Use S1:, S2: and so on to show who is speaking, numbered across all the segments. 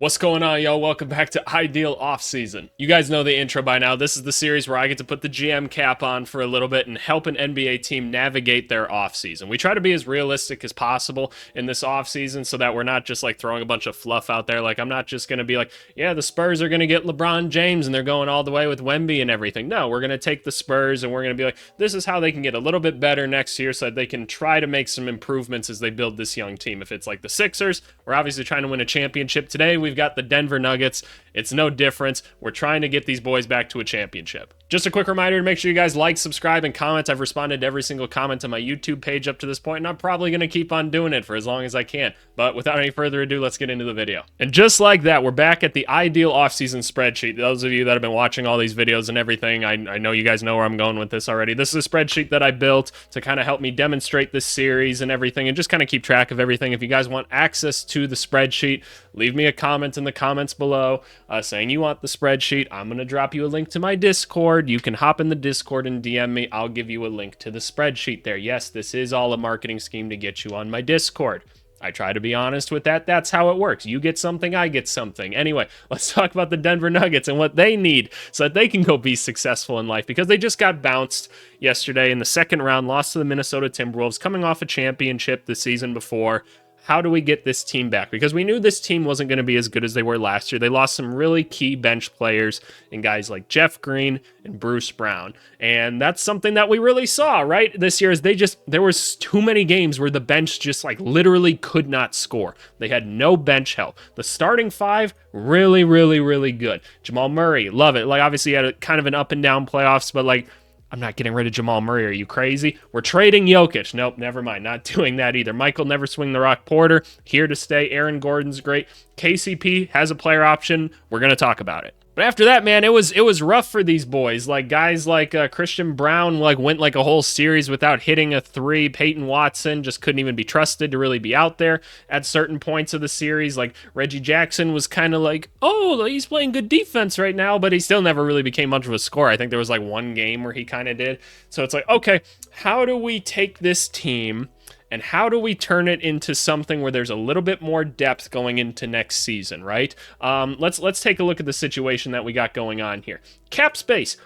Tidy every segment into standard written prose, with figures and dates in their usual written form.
S1: What's going on, y'all? Welcome back to Ideal Offseason. You guys know the intro by now. This is the series where I get to put the GM cap on for a little bit and help an NBA team navigate their offseason. We try to be as realistic as possible in this offseason so that we're not just like throwing a bunch of fluff out there. Like, I'm not just going to be like, yeah, the Spurs are going to get LeBron James and they're going all the way with Wemby and everything. No, we're going to take the Spurs and we're going to be like, this is how they can get a little bit better next year so that they can try to make some improvements as they build this young team. If it's like the Sixers, we're obviously trying to win a championship. Today, we've got the Denver Nuggets. It's no difference. We're trying to get these boys back to a championship. Just a quick reminder to make sure you guys like, subscribe, and comment. I've responded to every single comment on my YouTube page up to this point, and I'm probably going to keep on doing it for as long as I can. But without any further ado, let's get into the video. And just like that, we're back at the ideal offseason spreadsheet. Those of you that have been watching all these videos and everything, I know you guys know where I'm going with this already. This is a spreadsheet that I built to kind of help me demonstrate this series and everything, and just kind of keep track of everything. If you guys want access to the spreadsheet, leave me a comment in the comments below saying you want the spreadsheet. I'm going to drop you a link to my Discord. You can hop in the Discord and DM me. I'll give you a link to the spreadsheet there. Yes, this is all a marketing scheme to get you on my Discord. I try to be honest with that. That's how it works. You get something, I get something. Anyway, let's talk about the Denver Nuggets and what they need so that they can go be successful in life, because they just got bounced yesterday in the second round, lost to the Minnesota Timberwolves, coming off a championship the season before. How do we get this team back? Because we knew this team wasn't going to be as good as they were last year. They lost some really key bench players in guys like Jeff Green and Bruce Brown. And that's something that we really saw, right? This year is there was too many games where the bench just like literally could not score. They had no bench help. The starting five, really, really, really good. Jamal Murray, love it. Like, obviously he had a kind of an up and down playoffs, but like, I'm not getting rid of Jamal Murray. Are you crazy? We're trading Jokic. Nope, never mind. Not doing that either. Michael Never Swing the Rock Porter, here to stay. Aaron Gordon's great. KCP has a player option. We're going to talk about it. But after that, man, it was rough for these boys. Like, guys like Christian Brown went like a whole series without hitting a three. Peyton Watson just couldn't even be trusted to really be out there at certain points of the series. Like, Reggie Jackson was kind of like, oh, he's playing good defense right now, but he still never really became much of a scorer. I think there was like one game where he kind of did. So it's like, okay, how do we take this team and how do we turn it into something where there's a little bit more depth going into next season, right? Let's take a look at the situation that we got going on here. Cap space.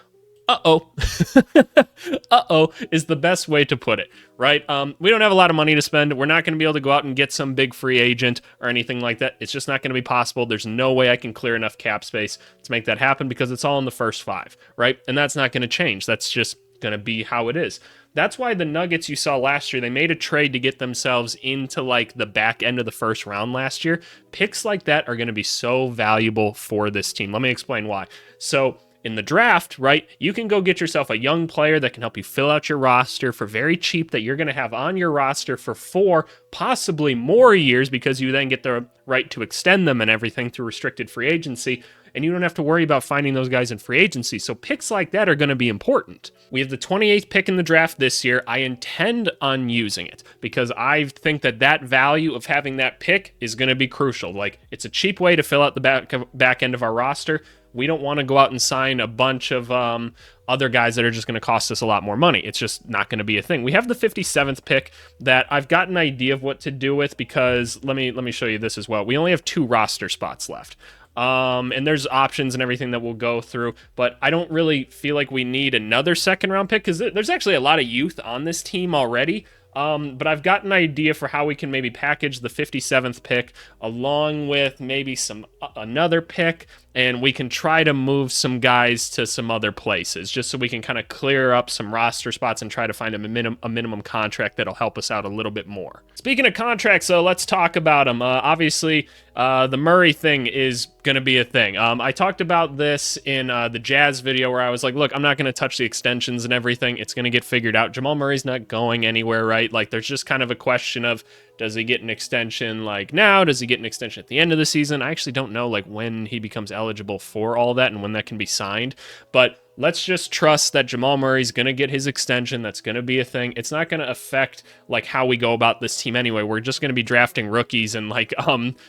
S1: Uh-oh. Uh-oh is the best way to put it, right? We don't have a lot of money to spend. We're not going to be able to go out and get some big free agent or anything like that. It's just not going to be possible. There's no way I can clear enough cap space to make that happen because it's all in the first five, right? And that's not going to change. That's just going to be how it is. That's why the Nuggets you saw last year, they made a trade to get themselves into like the back end of the first round last year. Picks like that are going to be so valuable for this team. Let me explain why. So in the draft, right, you can go get yourself a young player that can help you fill out your roster for very cheap, that you're going to have on your roster for 4, possibly more years, because you then get the right to extend them and everything through restricted free agency. And you don't have to worry about finding those guys in free agency. So picks like that are going to be important. We have the 28th pick in the draft this year. I intend on using it because I think that value of having that pick is going to be crucial. Like, it's a cheap way to fill out the back end of our roster. We don't want to go out and sign a bunch of other guys that are just going to cost us a lot more money. It's just not going to be a thing. We have the 57th pick that I've got an idea of what to do with, because let me show you this as well. We only have 2 roster spots left. And there's options and everything that we'll go through, but I don't really feel like we need another second round pick because there's actually a lot of youth on this team already. But I've got an idea for how we can maybe package the 57th pick along with maybe another pick, and we can try to move some guys to some other places just so we can kind of clear up some roster spots and try to find a minimum contract that'll help us out a little bit more. Speaking of contracts, so let's talk about them. Obviously, the Murray thing is going to be a thing. I talked about this in the Jazz video where I was like, look, I'm not going to touch the extensions and everything. It's going to get figured out. Jamal Murray's not going anywhere, right? Like, there's just kind of a question of, does he get an extension like now? Does he get an extension at the end of the season? I actually don't know like when he becomes eligible for all that and when that can be signed. But let's just trust that Jamal Murray's going to get his extension. That's going to be a thing. It's not going to affect like how we go about this team anyway. We're just going to be drafting rookies and like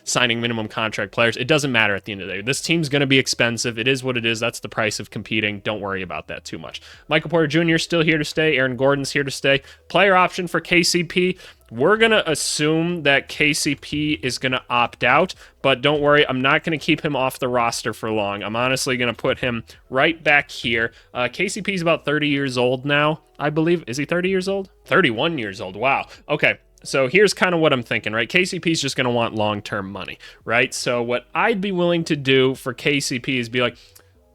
S1: signing minimum contract players. It doesn't matter at the end of the day. This team's going to be expensive. It is what it is. That's the price of competing. Don't worry about that too much. Michael Porter Jr. is still here to stay. Aaron Gordon's here to stay. Player option for KCP. We're going to assume that KCP is going to opt out, but don't worry, I'm not going to keep him off the roster for long. I'm honestly going to put him right back here. KCP is about 30 years old now, I believe. Is he 30 years old? 31 years old. Wow. Okay. So here's kind of what I'm thinking, right? KCP's just going to want long-term money, right? So what I'd be willing to do for KCP is be like,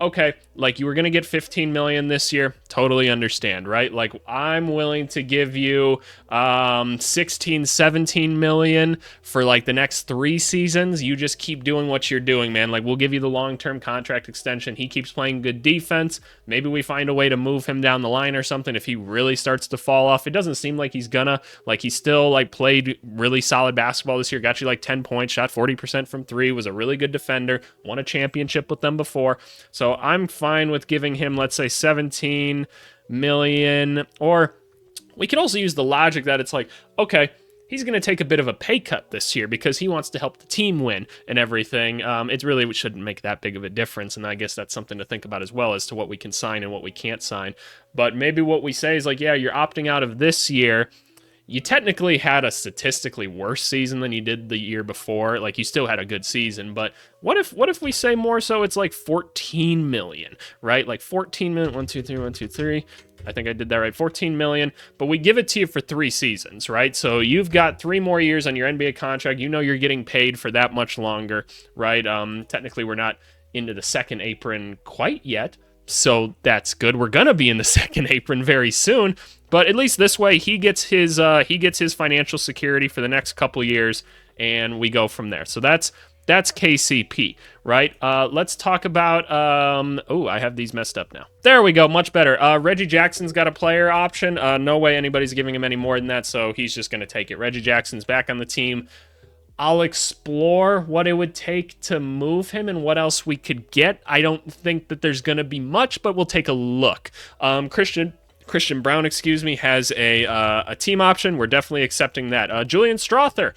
S1: okay, like you were going to get 15 million this year. Totally understand, right? Like I'm willing to give you 16, 17 million for like the next 3 seasons. You just keep doing what you're doing, man. Like we'll give you the long-term contract extension. He keeps playing good defense. Maybe we find a way to move him down the line or something if he really starts to fall off. It doesn't seem like he's gonna. Like he still like played really solid basketball this year. Got you like 10 points, shot 40% from 3, was a really good defender, won a championship with them before. So I'm fine with giving him, let's say, 17 million, or we could also use the logic that it's like, okay, he's going to take a bit of a pay cut this year because he wants to help the team win and everything. It really shouldn't make that big of a difference, and I guess that's something to think about as well as to what we can sign and what we can't sign. But maybe what we say is like, yeah, you're opting out of this year. You technically had a statistically worse season than you did the year before. Like you still had a good season, but what if we say more so it's like 14 million, right? Like 14 million, 1, 2, 3, 1, 2, 3. I think I did that right, 14 million, but we give it to you for 3 seasons, right? So you've got 3 more years on your NBA contract. You know you're getting paid for that much longer, right? Technically we're not into the second apron quite yet, so that's good. We're gonna be in the second apron very soon, but at least this way he gets his financial security for the next couple years, and we go from there. So that's KCP, right? Let's talk about. I have these messed up now. There we go, much better. Reggie Jackson's got a player option. No way anybody's giving him any more than that, so he's just gonna take it. Reggie Jackson's back on the team. I'll explore what it would take to move him and what else we could get. I don't think that there's going to be much, but we'll take a look. Christian Brown, has a team option. We're definitely accepting that. Julian Strother,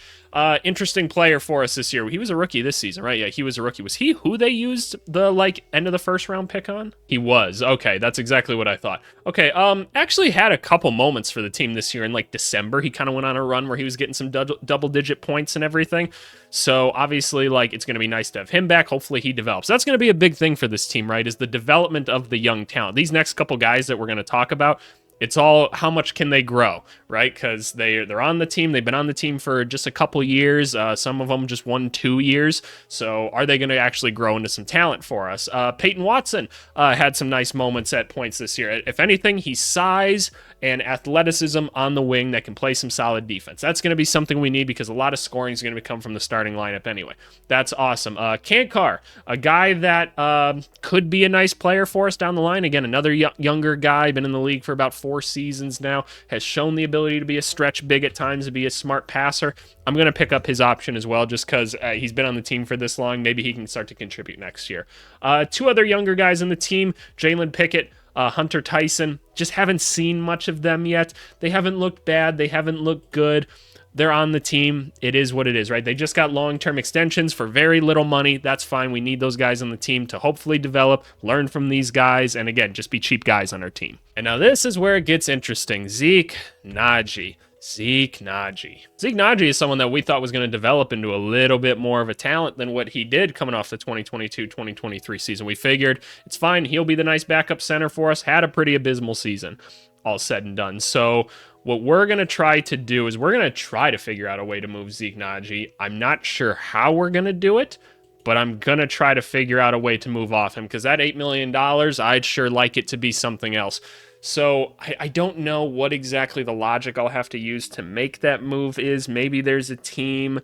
S1: interesting player for us this year. He was a rookie this season, right? Yeah, he was a rookie. Was he who they used the end of the first round pick on? He was. Okay, that's exactly what I thought. Okay, actually had a couple moments for the team this year in like December. He kind of went on a run where he was getting some double-digit points and everything. So obviously, like, it's going to be nice to have him back. Hopefully he develops. That's going to be a big thing for this team, right? Is the development of the young talent. These next couple guys that we're going to talk about, it's all how much can they grow, right? Because they're on the team. They've been on the team for just a couple years. Some of them just 1-2 years. So are they going to actually grow into some talent for us? Peyton Watson had some nice moments at points this year. If anything, he's size and athleticism on the wing that can play some solid defense. That's going to be something we need because a lot of scoring is going to come from the starting lineup anyway. That's awesome. Kankar, a guy that could be a nice player for us down the line. Again, another younger guy, been in the league for about 4 seasons now, has shown the ability to be a stretch big at times, to be a smart passer. I'm going to pick up his option as well just because he's been on the team for this long. Maybe he can start to contribute next year. 2 other younger guys in the team, Jalen Pickett, Hunter Tyson. Just haven't seen much of them yet. They haven't looked bad. They haven't looked good. They're on the team. It is what it is, right? They just got long-term extensions for very little money. That's fine. We need those guys on the team to hopefully develop, learn from these guys, and again, just be cheap guys on our team. And now this is where it gets interesting. Zeke Nnaji. Zeke Nnaji is someone that we thought was going to develop into a little bit more of a talent than what he did coming off the 2022-2023 season. We figured it's fine. He'll be the nice backup center for us. Had a pretty abysmal season, all said and done. So what we're going to try to do is we're going to try to figure out a way to move Zeke Nnaji. I'm not sure how we're going to do it, but I'm going to try to figure out a way to move off him because that $8 million, I'd sure like it to be something else. So I don't know what exactly the logic I'll have to use to make that move is. Maybe there's a team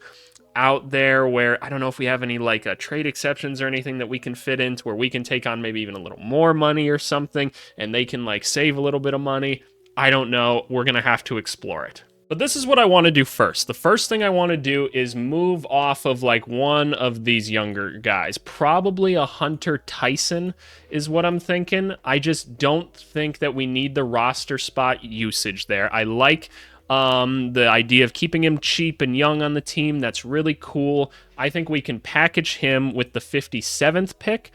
S1: out there where, I don't know if we have any like trade exceptions or anything that we can fit into where we can take on maybe even a little more money or something and they can like save a little bit of money. I don't know. We're going to have to explore it. But this is what I want to do first. The first thing I want to do is move off of like one of these younger guys. Probably a Hunter Tyson is what I'm thinking. I just don't think that we need the roster spot usage there. I like the idea of keeping him cheap and young on the team. That's really cool. I think we can package him with the 57th pick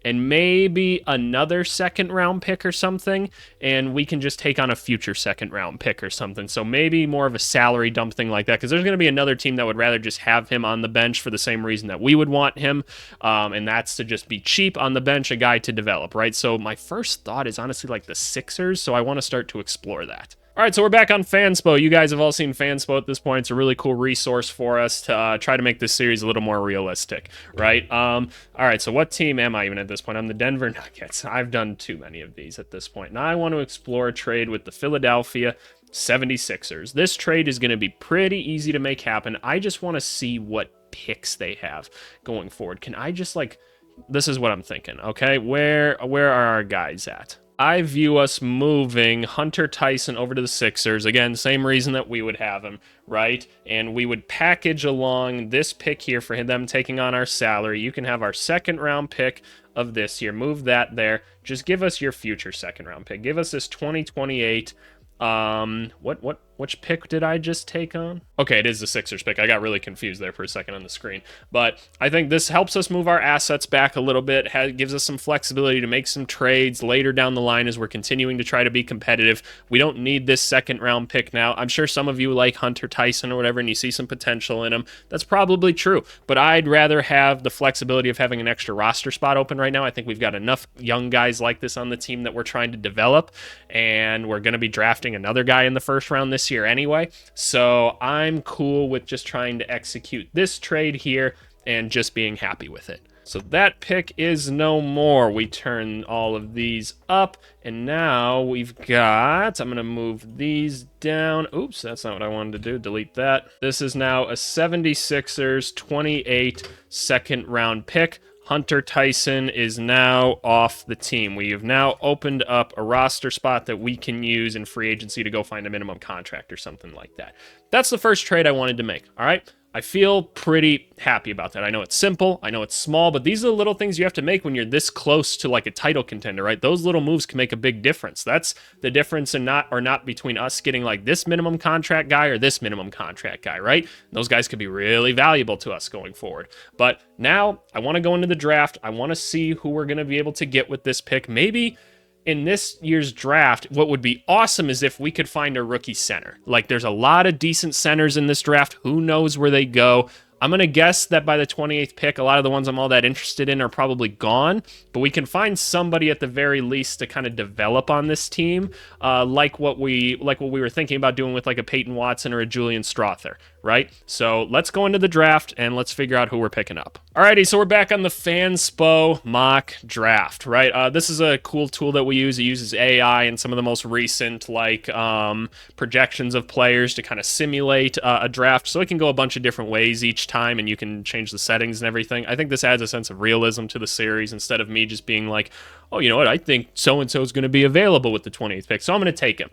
S1: and maybe another second round pick or something, and we can just take on a future second round pick or something. So maybe more of a salary dump thing like that, because there's going to be another team that would rather just have him on the bench for the same reason that we would want him, and that's to just be cheap on the bench, a guy to develop, right? So my first thought is honestly like the Sixers, so I want to start to explore that. All right, so we're back on Fanspo. You guys have all seen Fanspo at this point. It's a really cool resource for us to try to make this series a little more realistic, right? All right, so what team am I even at this point? I'm the Denver Nuggets. I've done too many of these at this point. Now I want to explore a trade with the Philadelphia 76ers. This trade is going to be pretty easy to make happen. I just want to see what picks they have going forward. Can I just this is what I'm thinking, okay? Where are our guys at? I view us moving Hunter Tyson over to the Sixers. Again, same reason that we would have him, right? And we would package along this pick here for them taking on our salary. You can have our second round pick of this year. Move that there. Just give us your future second round pick. Give us this 2028. Which pick did I just take on? Okay, it is the Sixers pick. I got really confused there for a second on the screen. But I think this helps us move our assets back a little bit, gives us some flexibility to make some trades later down the line as we're continuing to try to be competitive. We don't need this second round pick now. I'm sure some of you like Hunter Tyson or whatever, and you see some potential in him. That's probably true. But I'd rather have the flexibility of having an extra roster spot open right now. I think we've got enough young guys like this on the team that we're trying to develop, and we're going to be drafting another guy in the first round this year anyway, so I'm cool with just trying to execute this trade here and just being happy with it. So that pick is no more. We turn all of these up, and now we've got, I'm going to move these down. Oops, that's not what I wanted to do. Delete that. This is now a 76ers 28 second round pick. Hunter Tyson is now off the team. We have now opened up a roster spot that we can use in free agency to go find a minimum contract or something like that. That's the first trade I wanted to make, all right? I feel pretty happy about that. I know it's simple, I know it's small, but these are the little things you have to make when you're this close to like a title contender, right? Those little moves can make a big difference. That's the difference in not between us getting like this minimum contract guy or this minimum contract guy, right? Those guys could be really valuable to us going forward. But now I want to go into the draft. I want to see who we're going to be able to get with this pick. Maybe in this year's draft, what would be awesome is if we could find a rookie center. Like, there's a lot of decent centers in this draft. Who knows where they go? I'm going to guess that by the 28th pick, a lot of the ones I'm all that interested in are probably gone, but we can find somebody at the very least to kind of develop on this team, like what we were thinking about doing with like a Peyton Watson or a Julian Strother, right? So let's go into the draft and let's figure out who we're picking up. Alrighty, so we're back on the Fanspo mock draft, right? This is a cool tool that we use. It uses AI and some of the most recent like projections of players to kind of simulate a draft, so it can go a bunch of different ways each time, and you can change the settings and everything. I think this adds a sense of realism to the series instead of me just being like, oh, you know what, I think so-and-so is going to be available with the 28th pick, so I'm going to take him.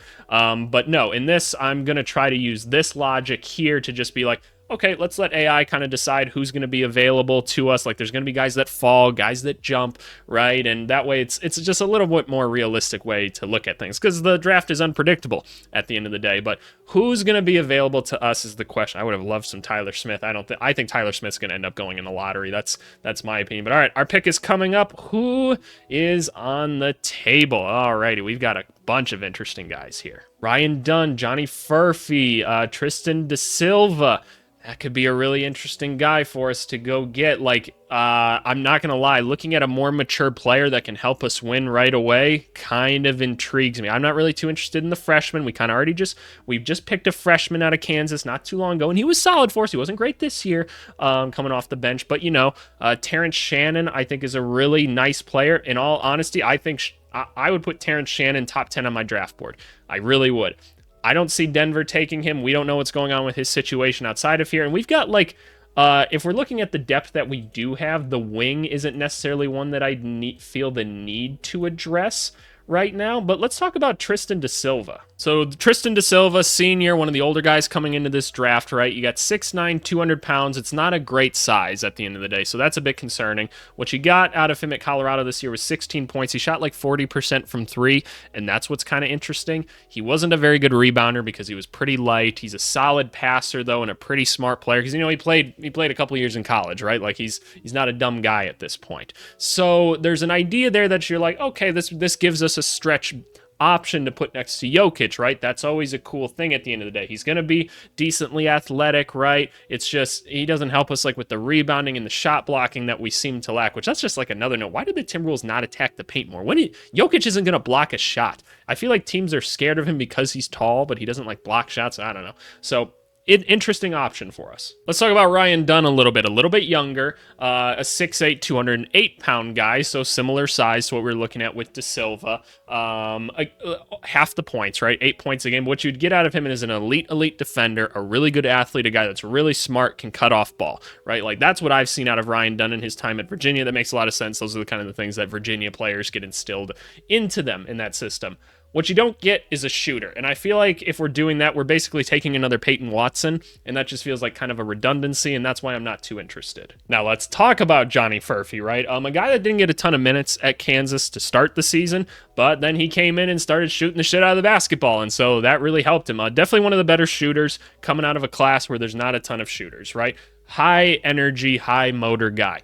S1: But no, in this, I'm going to try to use this logic here to just be like, okay, let's let AI kind of decide who's going to be available to us. Like, there's going to be guys that fall, guys that jump, right? And that way, it's just a little bit more realistic way to look at things, because the draft is unpredictable at the end of the day. But who's going to be available to us is the question. I would have loved some Tyler Smith. I think Tyler Smith's going to end up going in the lottery. That's my opinion. But all right, our pick is coming up. Who is on the table? All righty, we've got a bunch of interesting guys here. Ryan Dunn, Johnny Furphy, Tristan Da Silva. That could be a really interesting guy for us to go get. Like, I'm not going to lie, looking at a more mature player that can help us win right away kind of intrigues me. I'm not really too interested in the freshman. We've just picked a freshman out of Kansas not too long ago, and he was solid for us. He wasn't great this year coming off the bench, but, you know, Terrence Shannon, I think, is a really nice player. In all honesty, I think I would put Terrence Shannon top 10 on my draft board. I really would. I don't see Denver taking him. We don't know what's going on with his situation outside of here. And we've got, like, if we're looking at the depth that we do have, the wing isn't necessarily one that I feel the need to address right now. But let's talk about Tristan Da Silva. So Tristan da Silva, senior, one of the older guys coming into this draft, right? You got 6'9", 200 pounds. It's not a great size at the end of the day, so that's a bit concerning. What you got out of him at Colorado this year was 16 points. He shot like 40% from three, and that's what's kind of interesting. He wasn't a very good rebounder because he was pretty light. He's a solid passer, though, and a pretty smart player because, he played a couple years in college, right? Like, he's not a dumb guy at this point. So there's an idea there that you're like, okay, this gives us a stretch option to put next to Jokic, right? That's always a cool thing at the end of the day. He's going to be decently athletic, right? It's just he doesn't help us like with the rebounding and the shot blocking that we seem to lack, which that's just like another note. Why did the Timberwolves not attack the paint more? Jokic isn't going to block a shot. I feel like teams are scared of him because he's tall, but he doesn't like block shots. I don't know. So interesting option for us. Let's talk about Ryan Dunn a little bit younger, a 6'8", 208-pound guy, so similar size to what we were looking at with Da Silva. Half the points, right? 8 points a game. What you'd get out of him is an elite defender, a really good athlete, a guy that's really smart, can cut off ball, right? Like, that's what I've seen out of Ryan Dunn in his time at Virginia. That makes a lot of sense. Those are the kind of the things that Virginia players get instilled into them in that system. What you don't get is a shooter. And I feel like if we're doing that, we're basically taking another Peyton Watson, and that just feels like kind of a redundancy, and that's why I'm not too interested. Now, let's talk about Johnny Furphy, right? A guy that didn't get a ton of minutes at Kansas to start the season, but then he came in and started shooting the shit out of the basketball, and so that really helped him. Definitely one of the better shooters coming out of a class where there's not a ton of shooters, right? High energy, high motor guy.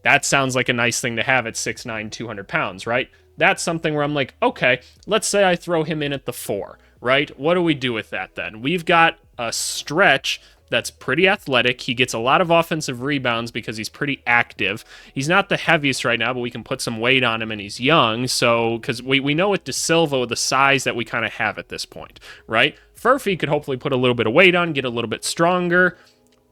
S1: That sounds like a nice thing to have at 6'9", 200 pounds, right? That's something where I'm like, okay, let's say I throw him in at the 4, right? What do we do with that then? We've got a stretch that's pretty athletic. He gets a lot of offensive rebounds because he's pretty active. He's not the heaviest right now, but we can put some weight on him, and he's young. So, because we know with Da Silva, the size that we kind of have at this point, right? Furphy could hopefully put a little bit of weight on, get a little bit stronger.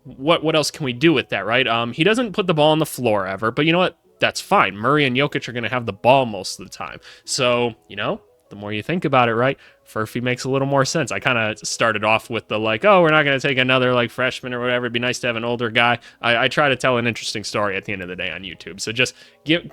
S1: What else can we do with that, right? He doesn't put the ball on the floor ever, but you know what? That's fine. Murray and Jokic are going to have the ball most of the time. So, the more you think about it, right? Furphy makes a little more sense. I kind of started off with the like, oh, we're not going to take another like freshman or whatever. It'd be nice to have an older guy. I try to tell an interesting story at the end of the day on YouTube. So just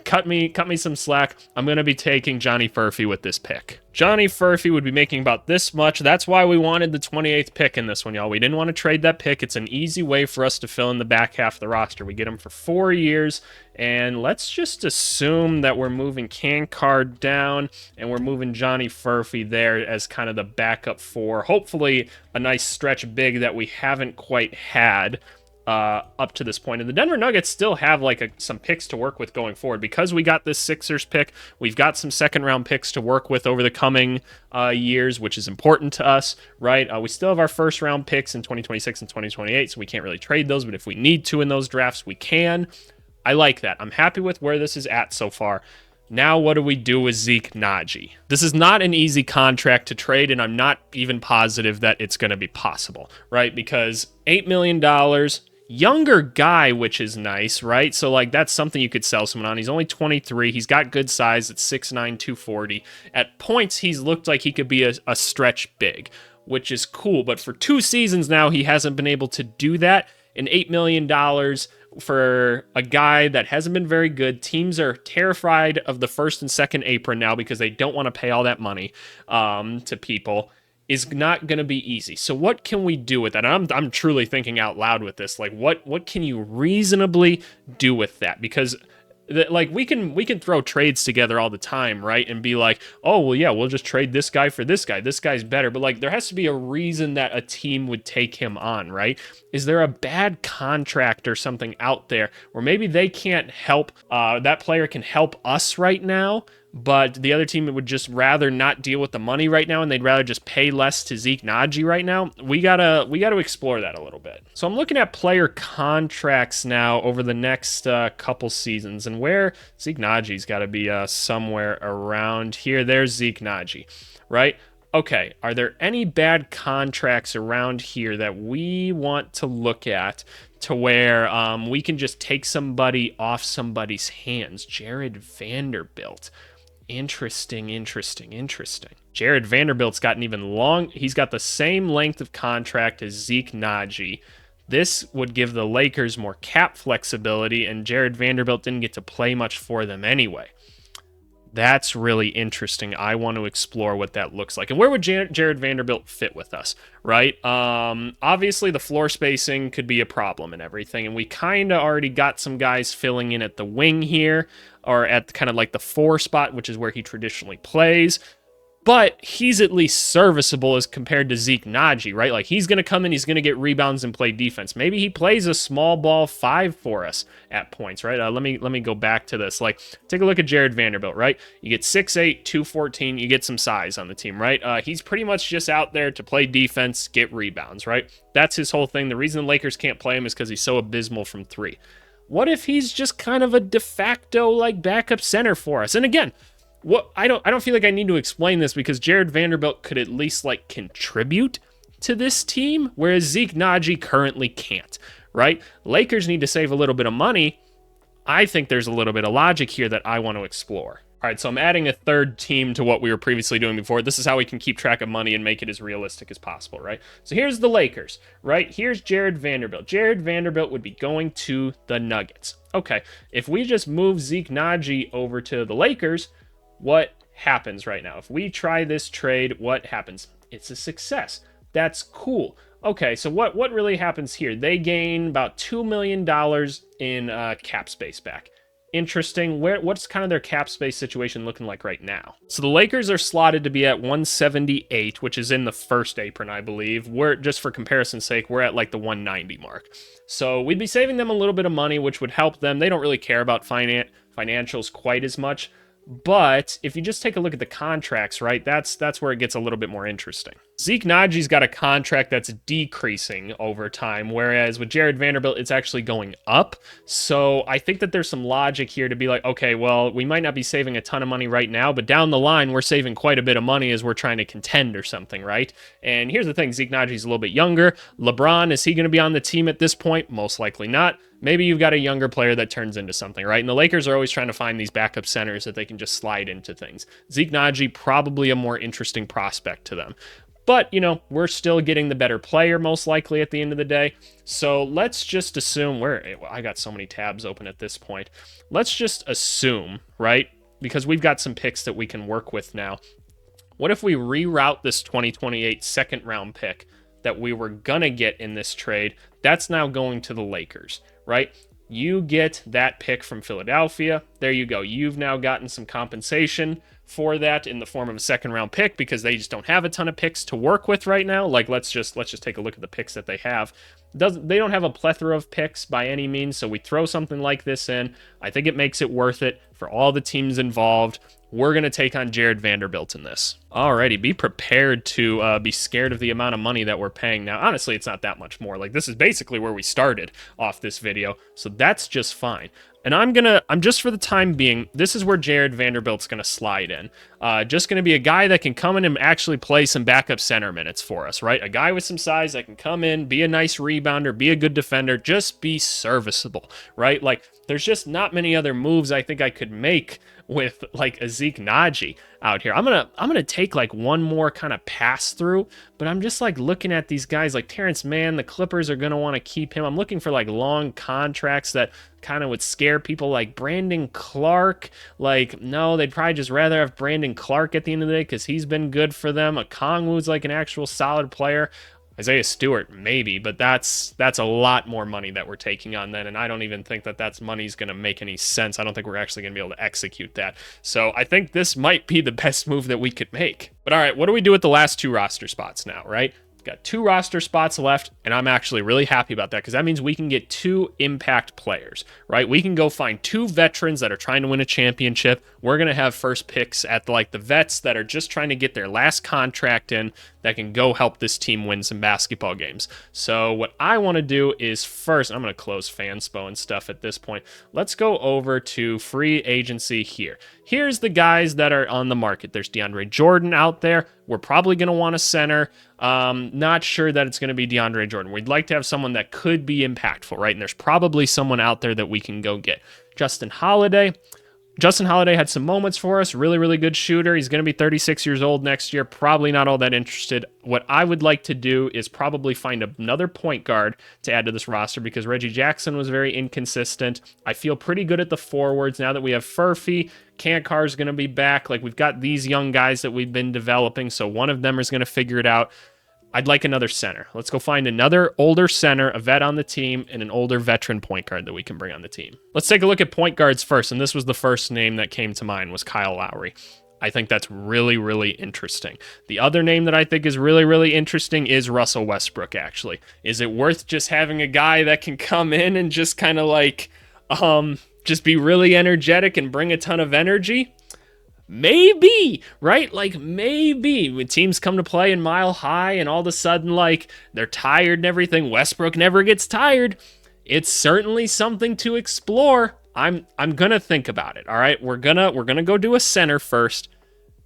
S1: cut me some slack. I'm going to be taking Johnny Furphy with this pick. Johnny Furphy would be making about this much. That's why we wanted the 28th pick in this one, y'all. We didn't want to trade that pick. It's an easy way for us to fill in the back half of the roster. We get him for 4 years, and let's just assume that we're moving Cancard down and we're moving Johnny Furphy there as kind of the backup 4. Hopefully a nice stretch big that we haven't quite had up to this point. And the Denver Nuggets still have like some picks to work with going forward. Because we got this Sixers pick, we've got some second round picks to work with over the coming years, which is important to us, right? We still have our first round picks in 2026 and 2028, so we can't really trade those, but if we need to in those drafts, we can. I like that. I'm happy with where this is at so far. Now, what do we do with Zeke Naji? This is not an easy contract to trade, and I'm not even positive that it's going to be possible, right? Because $8 million, younger guy, which is nice, right? So, like, that's something you could sell someone on. He's only 23. He's got good size at 6'9", 240. At points, he's looked like he could be a stretch big, which is cool. But for 2 seasons now, he hasn't been able to do that. And $8 million for a guy that hasn't been very good. Teams are terrified of the first and second apron now because they don't want to pay all that money to people. Is not going to be easy. So what can we do with that? And I'm truly thinking out loud with this. Like, what can you reasonably do with that? Because like we can throw trades together all the time, right? And be like, oh, well, yeah, we'll just trade this guy for this guy. This guy's better. But like, there has to be a reason that a team would take him on, right? Is there a bad contract or something out there where maybe they can't help, that player can help us right now, but the other team would just rather not deal with the money right now, and they'd rather just pay less to Zeke Naji right now? We gotta explore that a little bit. So I'm looking at player contracts now over the next couple seasons, and where Zeke Naji's got to be somewhere around here. There's Zeke Naji, right? Okay, are there any bad contracts around here that we want to look at to where we can just take somebody off somebody's hands? Jared Vanderbilt. Interesting. Jared Vanderbilt's gotten even long. He's got the same length of contract as Zeke Naji. This would give the Lakers more cap flexibility, and Jared Vanderbilt didn't get to play much for them anyway. That's really interesting. I want to explore what that looks like. And where would Jared Vanderbilt fit with us, right? Obviously, the floor spacing could be a problem and everything. And we kind of already got some guys filling in at the wing here, or at kind of like the 4 spot, which is where he traditionally plays. But he's at least serviceable as compared to Zeke Naji, right? Like, he's going to come in, he's going to get rebounds and play defense. Maybe he plays a small ball 5 for us at points, right? Let me go back to this. Like, take a look at Jared Vanderbilt, right? You get 6'8", 214, you get some size on the team, right? He's pretty much just out there to play defense, get rebounds, right? That's his whole thing. The reason the Lakers can't play him is because he's so abysmal from 3. What if he's just kind of a de facto, like, backup center for us? And again, I don't feel like I need to explain this because Jared Vanderbilt could at least like contribute to this team, whereas Zeke Naji currently can't, right? Lakers need to save a little bit of money. I think there's a little bit of logic here that I want to explore. All right, so I'm adding a third team to what we were previously doing before. This is how we can keep track of money and make it as realistic as possible, right? So here's the Lakers, right? Here's Jared Vanderbilt. Jared Vanderbilt would be going to the Nuggets. Okay, if we just move Zeke Naji over to the Lakers, what happens right now? If we try this trade, what happens? It's a success. That's cool. Okay, so what really happens here? They gain about $2 million in cap space back. Interesting. What's kind of their cap space situation looking like right now? So the Lakers are slotted to be at 178, which is in the first apron, I believe. We're, just for comparison's sake, we're at like the 190 mark. So we'd be saving them a little bit of money, which would help them. They don't really care about financials quite as much. But if you just take a look at the contracts, right, that's where it gets a little bit more interesting. Zeke Naji's got a contract that's decreasing over time, whereas with Jared Vanderbilt, it's actually going up. So I think that there's some logic here to be like, okay, well, we might not be saving a ton of money right now, but down the line, we're saving quite a bit of money as we're trying to contend or something, right? And here's the thing, Zeke Naji's a little bit younger. LeBron, is he going to be on the team at this point? Most likely not. Maybe you've got a younger player that turns into something, right? And the Lakers are always trying to find these backup centers that they can just slide into things. Zeke Naji, probably a more interesting prospect to them. But, you know, we're still getting the better player most likely at the end of the day. So let's just assume I got so many tabs open at this point. Let's just assume, right? Because we've got some picks that we can work with now. What if we reroute this 2028 second round pick that we were gonna get in this trade? That's now going to the Lakers, right? You get that pick from Philadelphia. There you go. You've now gotten some compensation for that in the form of a second round pick because they just don't have a ton of picks to work with right now. Like, let's just take a look at the picks that they have. They don't have a plethora of picks by any means, so we throw something like this in. I think it makes it worth it for all the teams involved. We're going to take on Jared Vanderbilt in this. Alrighty, be prepared to be scared of the amount of money that we're paying now. Honestly, it's not that much more. Like, this is basically where we started off this video, so that's just fine. And I'm just for the time being, this is where Jared Vanderbilt's going to slide in. Just going to be a guy that can come in and actually play some backup center minutes for us, right? A guy with some size that can come in, be a nice rebounder, be a good defender, just be serviceable, right? Like, there's just not many other moves I think I could make with like a Zeke Naji out here. I'm gonna take like one more kind of pass through, but I'm just like looking at these guys like Terrence Mann. The Clippers are gonna want to keep him. I'm looking for like long contracts that kind of would scare people, like Brandon Clark. Like, no, they'd probably just rather have Brandon Clark at the end of the day because he's been good for them. Okongwu's like an actual solid player. Isaiah Stewart, maybe, but that's a lot more money that we're taking on then, and I don't even think that that's money's going to make any sense. I don't think we're actually going to be able to execute that. So I think this might be the best move that we could make. But all right, what do we do with the last 2 roster spots now, right? Got 2 roster spots left, and I'm actually really happy about that because that means we can get 2 impact players, right? We can go find 2 veterans that are trying to win a championship. We're going to have first picks at like the vets that are just trying to get their last contract in that can go help this team win some basketball games. So what I want to do is first, I'm going to close Fanspo and stuff at this point. Let's go over to free agency here. Here's the guys that are on the market. There's DeAndre Jordan out there. We're probably going to want a center. Not sure that it's going to be DeAndre Jordan. We'd like to have someone that could be impactful, right? And there's probably someone out there that we can go get. Justin Holiday. Justin Holiday had some moments for us. Really, really good shooter. He's going to be 36 years old next year. Probably not all that interested. What I would like to do is probably find another point guard to add to this roster because Reggie Jackson was very inconsistent. I feel pretty good at the forwards now that we have Furphy. Kankar's going to be back. Like, we've got these young guys that we've been developing, so one of them is going to figure it out. I'd like another center. Let's go find another older center, a vet on the team, and an older veteran point guard that we can bring on the team. Let's take a look at point guards first, and this was the first name that came to mind was Kyle Lowry. I think that's really, really interesting. The other name that I think is really, really interesting is Russell Westbrook, actually. Is it worth just having a guy that can come in and just kind of like, just be really energetic and bring a ton of energy? Maybe, right? Like, maybe when teams come to play in Mile High and all of a sudden, like, they're tired and everything, Westbrook never gets tired. It's certainly something to explore. I'm gonna think about it. All right, we're gonna go do a center first,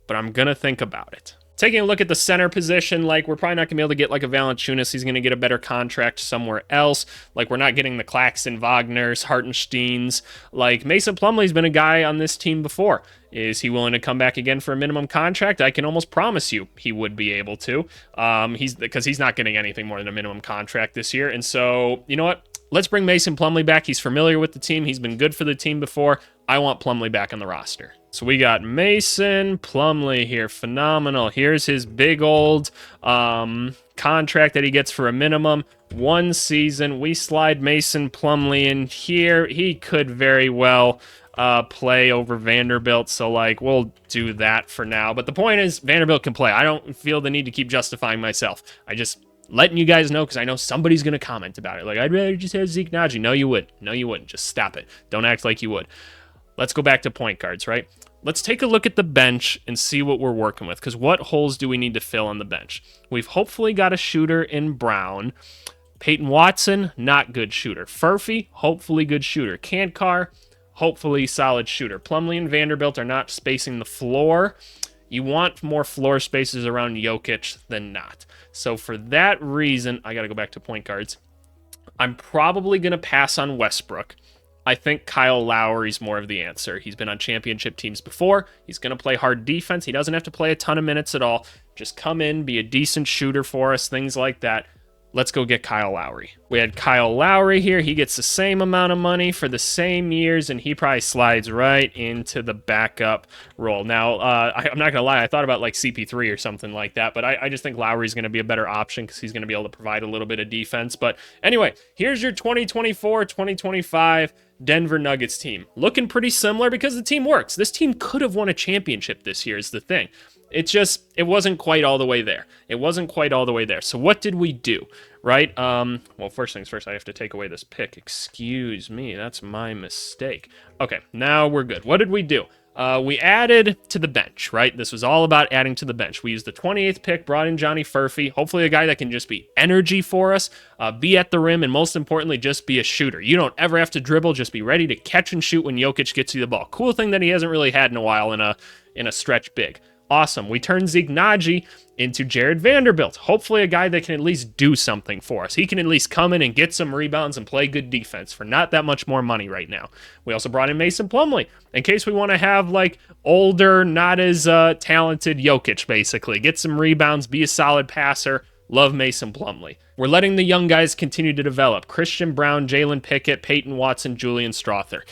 S1: but I'm gonna think about it. Taking a look at the center position, like, we're probably not going to be able to get, like, a Valanciunas. He's going to get a better contract somewhere else. Like, we're not getting the Claxton Wagners, Hartensteins. Like, Mason Plumlee's been a guy on this team before. Is he willing to come back again for a minimum contract? I can almost promise you he would be able to. Because he's not getting anything more than a minimum contract this year. And so, you know what? Let's bring Mason Plumlee back. He's familiar with the team. He's been good for the team before. I want Plumlee back on the roster. So we got Mason Plumlee here. Phenomenal. Here's his big old contract that he gets for a minimum. 1 season. We slide Mason Plumlee in here. He could very well play over Vanderbilt. So, like, we'll do that for now. But the point is, Vanderbilt can play. I don't feel the need to keep justifying myself. I just letting you guys know because I know somebody's going to comment about it. Like, I'd rather just have Zeke Naji. No, you would. No, you wouldn't. Just stop it. Don't act like you would. Let's go back to point guards, right? Let's take a look at the bench and see what we're working with, because what holes do we need to fill on the bench? We've hopefully got a shooter in Brown. Peyton Watson, not good shooter. Furphy, hopefully good shooter. Kankar, hopefully solid shooter. Plumlee and Vanderbilt are not spacing the floor. You want more floor spaces around Jokic than not. So for that reason, I got to go back to point guards. I'm probably going to pass on Westbrook. I think Kyle Lowry's more of the answer. He's been on championship teams before. He's going to play hard defense. He doesn't have to play a ton of minutes at all. Just come in, be a decent shooter for us, things like that. Let's go get Kyle Lowry. We had Kyle Lowry here. He gets the same amount of money for the same years, and he probably slides right into the backup role. Now, I'm not going to lie. I thought about, like, CP3 or something like that, but I just think Lowry's going to be a better option because he's going to be able to provide a little bit of defense. But anyway, here's your 2024-2025 Denver Nuggets team. Looking pretty similar because the team works. This team could have won a championship this year is the thing. It wasn't quite all the way there. It wasn't quite all the way there. So what did we do, right? Well, first things first, I have to take away this pick. Excuse me, that's my mistake. Okay, now we're good. What did we do? We added to the bench, right? This was all about adding to the bench. We used the 28th pick, brought in Johnny Furphy, hopefully a guy that can just be energy for us, be at the rim, and most importantly, just be a shooter. You don't ever have to dribble, just be ready to catch and shoot when Jokic gets you the ball. Cool thing that he hasn't really had in a while in a stretch big. Awesome. We turned Zeke Naji into Jared Vanderbilt. Hopefully a guy that can at least do something for us. He can at least come in and get some rebounds and play good defense for not that much more money right now. We also brought in Mason Plumlee in case we want to have, like, older, not as talented Jokic, basically. Get some rebounds, be a solid passer. Love Mason Plumlee. We're letting the young guys continue to develop. Christian Brown, Jalen Pickett, Peyton Watson, Julian Strother.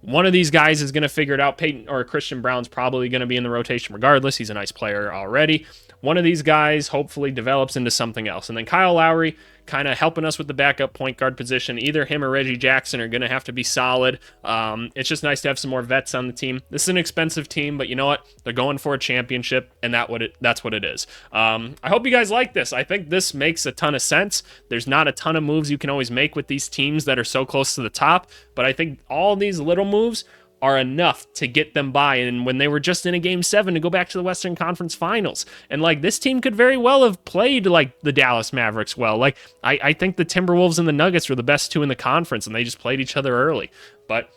S1: One of these guys is going to figure it out. Peyton or Christian Brown's probably going to be in the rotation regardless. He's a nice player already. One of these guys hopefully develops into something else. And then Kyle Lowry kind of helping us with the backup point guard position. Either him or Reggie Jackson are going to have to be solid. It's just nice to have some more vets on the team. This is an expensive team, but you know what? They're going for a championship, and that's what it is. I hope you guys like this. I think this makes a ton of sense. There's not a ton of moves you can always make with these teams that are so close to the top, but I think all these little moves are enough to get them by. And when they were just in a Game 7 to go back to the Western Conference Finals. And, like, this team could very well have played, like, the Dallas Mavericks well. Like, I think the Timberwolves and the Nuggets were the best two in the conference, and they just played each other early. But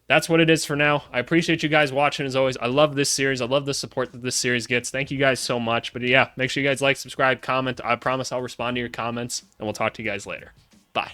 S1: that's what it is for now. I appreciate you guys watching, as always. I love this series. I love the support that this series gets. Thank you guys so much. But, yeah, make sure you guys like, subscribe, comment. I promise I'll respond to your comments, and we'll talk to you guys later. Bye.